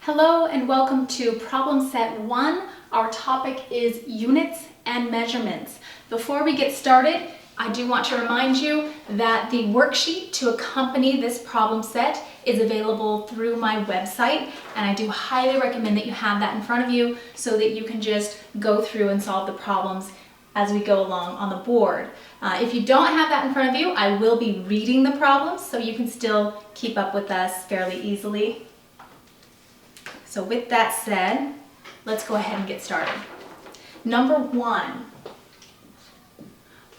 Hello and welcome to problem set 1. Our topic is units and measurements. Before we get started, I do want to remind you that the worksheet to accompany this problem set is available through my website, and I do highly recommend that you have that in front of you so that you can just go through and solve the problems as we go along on the board. If you don't have that in front of you, I will be reading the problems so you can still keep up with us fairly easily. So with that said, let's go ahead and get started. Number 1,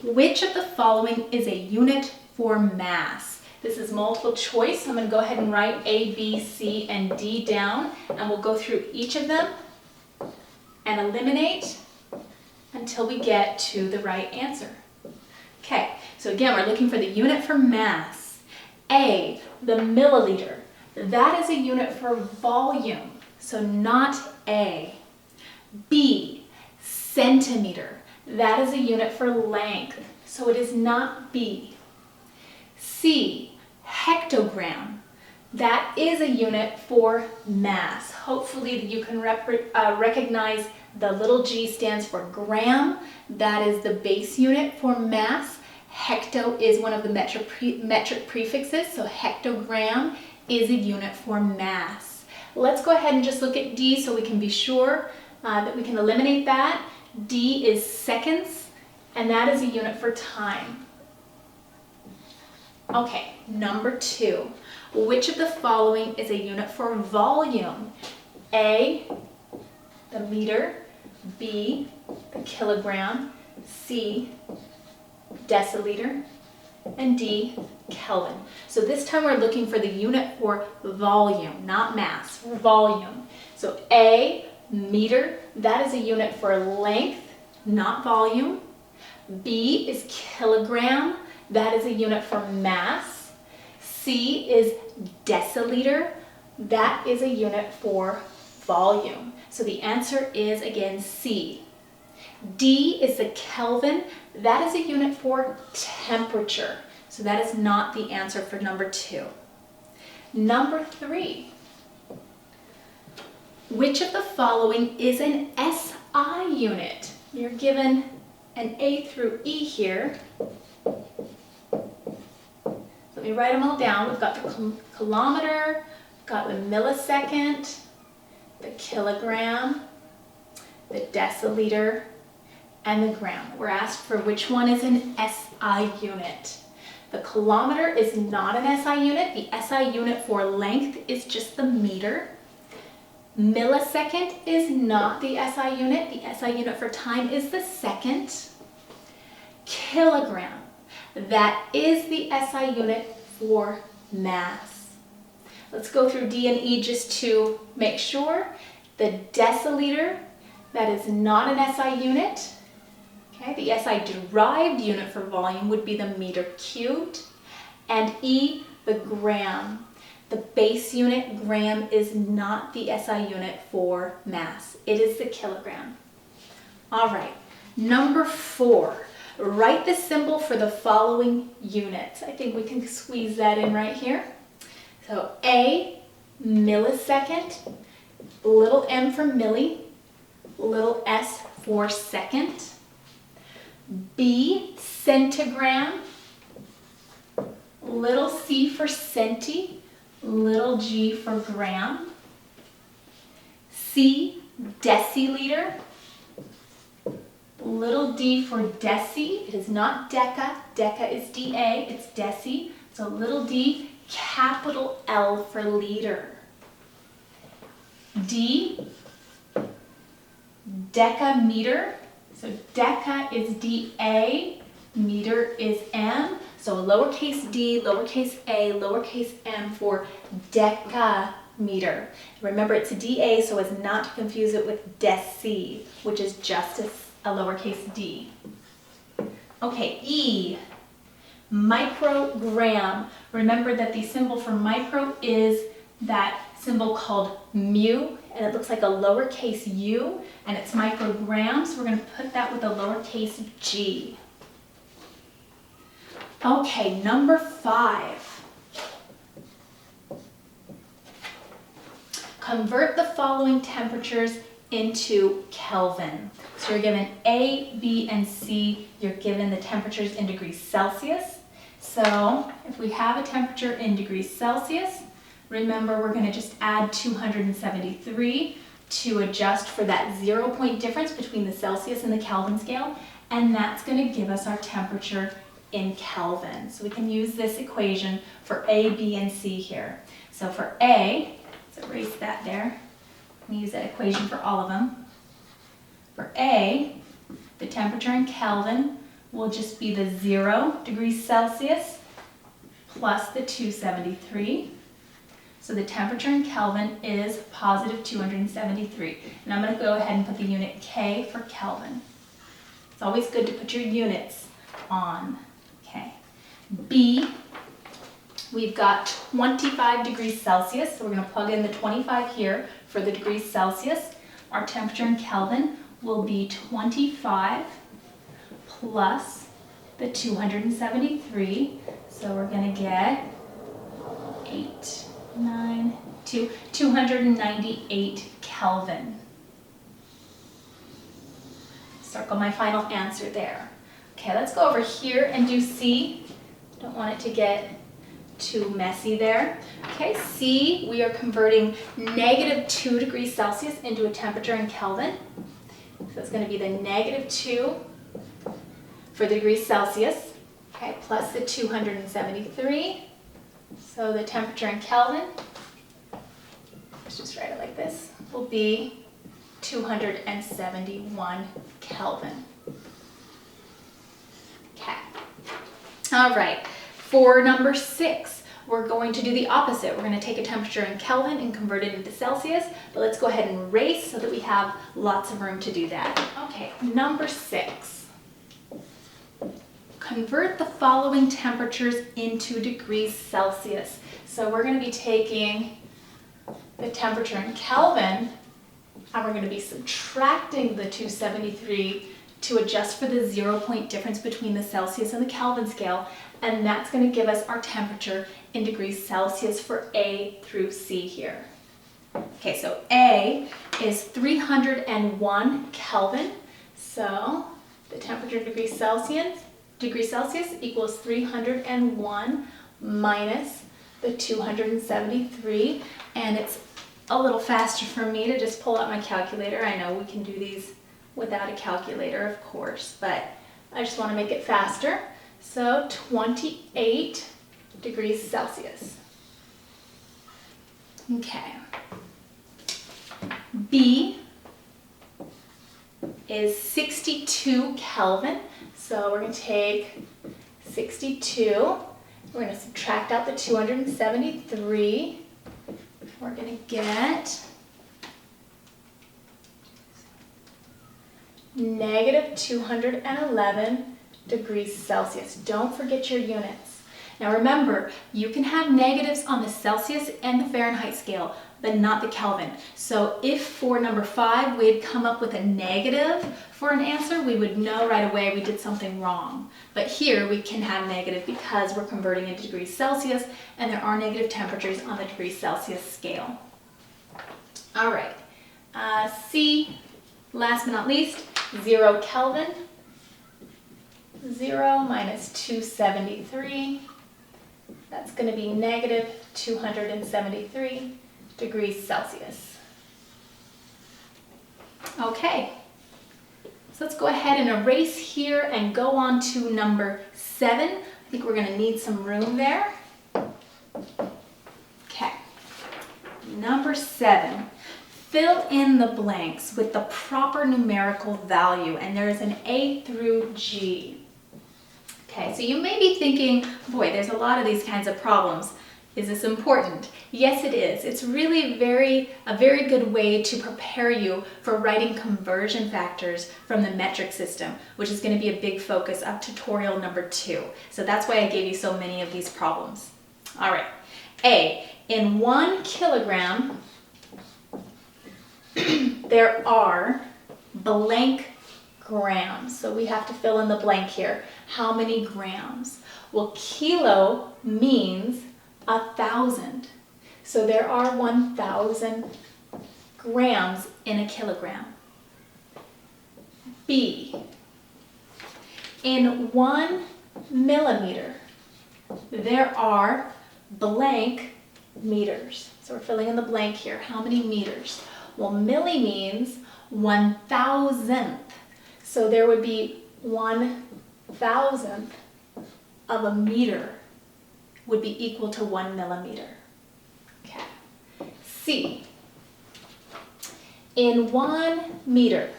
which of the following is a unit for mass? This is multiple choice. I'm going to go ahead and write A, B, C, and D down, and we'll go through each of them and eliminate until we get to the right answer. Okay, so again, we're looking for the unit for mass. A, the milliliter. That is a unit for volume, so not A. B, centimeter. That is a unit for length, so it is not B. C, hectogram. That is a unit for mass. Hopefully you can recognize the little g stands for gram. That is the base unit for mass. Hecto is one of the metric prefixes, so hectogram is a unit for mass. Let's go ahead and just look at D so we can be sure that we can eliminate that. D is seconds, and that is a unit for time. Okay, number 2. Which of the following is a unit for volume? A, the meter, B, the kilogram, C, deciliter, and D, Kelvin. So this time we're looking for the unit for volume, not mass, for volume. So A, meter, that is a unit for length, not volume. B is kilogram, that is a unit for mass. C is deciliter, that is a unit for volume. So the answer is again C. D is the Kelvin, that is a unit for temperature. So that is not the answer for number 2. Number 3. Which of the following is an SI unit? You're given an A through E here. Let me write them all down. We've got the kilometer, got the millisecond, the kilogram, the deciliter, and the gram. We're asked for which one is an SI unit. The kilometer is not an SI unit. The SI unit for length is just the meter. Millisecond is not the SI unit. The SI unit for time is the second. Kilogram, that is the SI unit for mass. Let's go through D and E just to make sure. The deciliter, that is not an SI unit. Okay, the SI derived unit for volume would be the meter cubed. And E, the gram. The base unit, gram, is not the SI unit for mass. It is the kilogram. All right, number 4. Write the symbol for the following units. I think we can squeeze that in right here. So A, millisecond, little m for milli, little s for second. B, centigram, little c for centi, little g for gram. C, deciliter, little d for deci. It is not deca. Deca is DA. It's deci. So little d, capital L for liter. D, decameter. So deca is DA, meter is M. So lowercase d, lowercase a, lowercase m for decameter. Remember, it's DA, so as not to confuse it with deci, which is just a lowercase d. Okay, E, microgram. Remember that the symbol for micro is that symbol called mu, and it looks like a lowercase u, and it's micrograms. So we're going to put that with a lowercase g. Okay, number 5. convert the following temperatures into Kelvin. So you're given A, B, and C. You're given the temperatures in degrees Celsius. So if we have a temperature in degrees Celsius, remember we're going to just add 273 to adjust for that 0-point difference between the Celsius and the Kelvin scale, and that's going to give us our temperature in Kelvin. So we can use this equation for A, B, and C here. So for A, let's erase that there. We use that equation for all of them. For A, the temperature in Kelvin will just be the 0 degrees Celsius plus the 273. So the temperature in Kelvin is positive 273. And I'm going to go ahead and put the unit K for Kelvin. It's always good to put your units on. Okay. B, we've got 25 degrees Celsius. So we're going to plug in the 25 here for the degrees Celsius. Our temperature in Kelvin will be 25 plus the 273. So we're going to get 298 Kelvin. Circle my final answer there. Okay, let's go over here and do C. Don't want it to get too messy there. Okay, C, we are converting -2 degrees Celsius into a temperature in Kelvin. So it's going to be the -2 for the degrees Celsius, okay, plus the 273. So the temperature in Kelvin, let's just write it like this, will be 271 Kelvin. Okay. All right. For number 6, we're going to do the opposite. We're going to take a temperature in Kelvin and convert it into Celsius, but let's go ahead and erase so that we have lots of room to do that. Okay, number 6. Convert the following temperatures into degrees Celsius. So we're going to be taking the temperature in Kelvin and we're going to be subtracting the 273 to adjust for the 0-point difference between the Celsius and the Kelvin scale, and that's going to give us our temperature in degrees Celsius for A through C here. Okay, so A is 301 Kelvin, so the temperature in degrees Celsius equals 301 minus the 273, and it's a little faster for me to just pull out my calculator. I know we can do these without a calculator, of course, but I just want to make it faster. So 28 degrees Celsius. Okay. B is 62 Kelvin. So we're going to take 62. We're going to subtract out the 273. We're going to get -211 degrees Celsius. Don't forget your units. Now remember, you can have negatives on the Celsius and the Fahrenheit scale, but not the Kelvin. So if for number 5 we had come up with a negative for an answer, we would know right away we did something wrong. But here we can have negative because we're converting into degrees Celsius and there are negative temperatures on the degrees Celsius scale. All right, C, last but not least, 0 Kelvin. 0 minus 273, that's going to be -273 degrees Celsius. Okay, so let's go ahead and erase here and go on to number 7. I think we're going to need some room there. Okay, number 7. Fill in the blanks with the proper numerical value, and there is an A through G. Okay, so you may be thinking, boy, there's a lot of these kinds of problems. Is this important? Yes, it is. It's really a very good way to prepare you for writing conversion factors from the metric system, which is going to be a big focus of tutorial number 2. So that's why I gave you so many of these problems. All right, A, in 1 kilogram, there are blank grams. So we have to fill in the blank here. How many grams? Well, kilo means 1,000. So there are 1,000 grams in a kilogram? B, in 1 millimeter, there are blank meters. So we're filling in the blank here. How many meters? Well, milli means 1,000th. So there would be 1,000th of a meter would be equal to 1 millimeter. Okay. C, in 1 meter,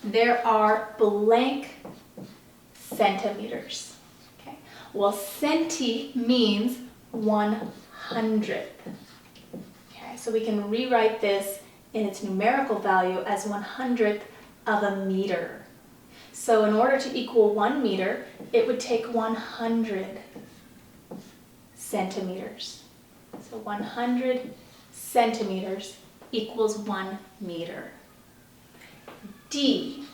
there are blank centimeters. Okay. Well, centi means 100th. Okay, so we can rewrite this in its numerical value as 100th of a meter. So in order to equal 1 meter, it would take 100 centimeters. So 100 centimeters equals 1 meter. D,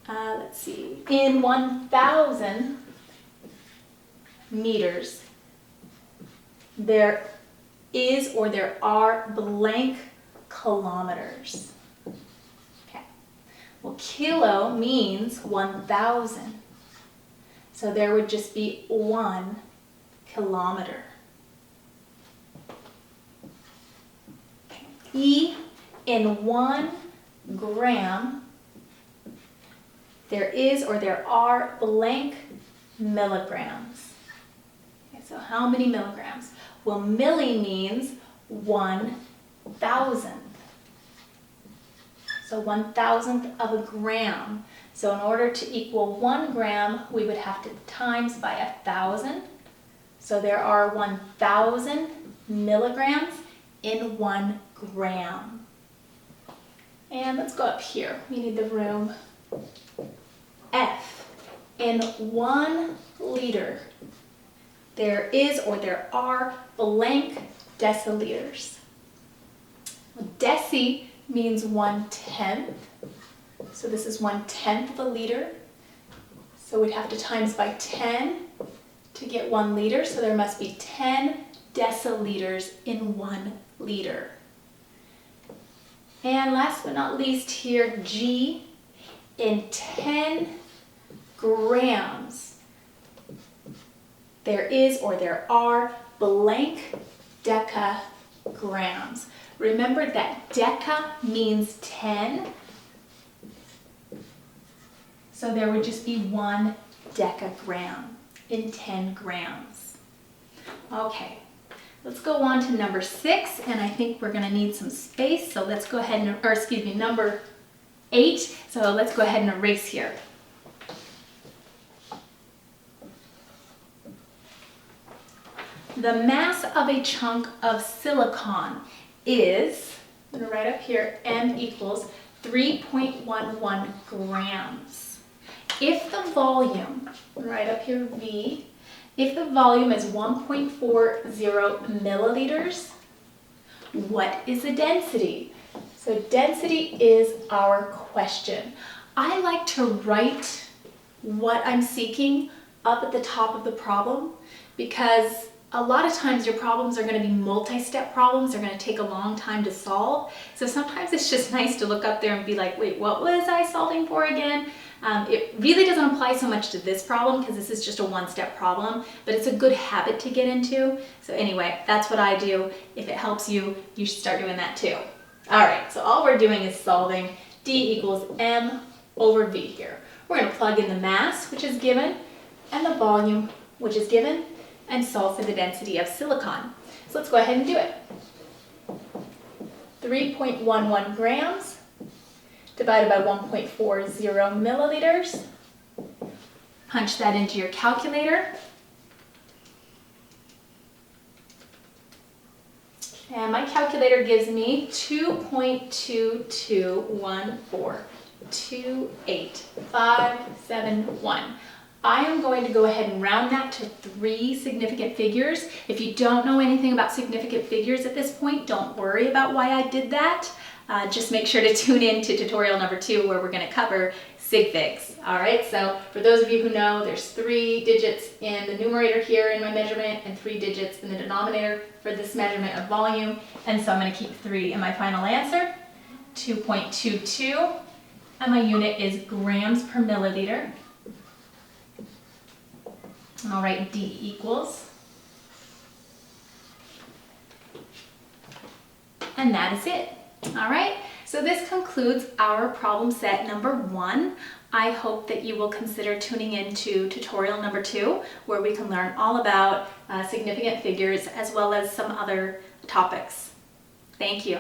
let's see, in 1,000 meters, there is or there are blank kilometers. Okay. Well, kilo means 1,000. So there would just be 1 kilometer. Okay. E, in 1 gram, there is or there are blank milligrams. Okay, so how many milligrams? Well, milli means 1,000th. So 1,000th of a gram. So in order to equal 1 gram, we would have to times by 1,000. So there are 1,000 milligrams in 1 gram. And let's go up here. We need the room. F, in 1 liter, there is or there are blank deciliters. Deci means 1/10. So this is 1/10 of a liter. So we'd have to times by 10 to get 1 liter. So there must be 10 deciliters in 1 liter. And last but not least here, G, in 10 grams, there is or there are blank decagrams. Remember that deca means 10. So there would just be 1 decagram in 10 grams. Okay, let's go on to number 6, and I think we're gonna need some space, so let's go ahead and, or excuse me, number 8. So let's go ahead and erase here. The mass of a chunk of silicon is, I'm going to write up here, M equals 3.11 grams. If the volume, write up here V, if the volume is 1.40 milliliters, what is the density? So density is our question. I like to write what I'm seeking up at the top of the problem because a lot of times your problems are going to be multi-step problems. They're going to take a long time to solve. So sometimes it's just nice to look up there and be like, wait, what was I solving for again? It really doesn't apply so much to this problem because this is just a one-step problem, but it's a good habit to get into. So anyway, that's what I do. If it helps you, you should start doing that too. All right, so all we're doing is solving D equals M over V here. We're going to plug in the mass, which is given, and the volume, which is given, and solve for the density of silicon. So let's go ahead and do it. 3.11 grams divided by 1.40 milliliters. Punch that into your calculator. And my calculator gives me 2.2214, 28571. I am going to go ahead and round that to 3 significant figures. If you don't know anything about significant figures at this point, don't worry about why I did that. just make sure to tune in to tutorial number 2 where we're going to cover sig figs. All right, so for those of you who know, there's 3 digits in the numerator here in my measurement and 3 digits in the denominator for this measurement of volume. And so I'm going to keep 3 in my final answer, 2.22, and my unit is grams per milliliter. And I'll write D equals. And that is it. All right, so this concludes our problem set number 1. I hope that you will consider tuning into tutorial number 2, where we can learn all about significant figures as well as some other topics. Thank you.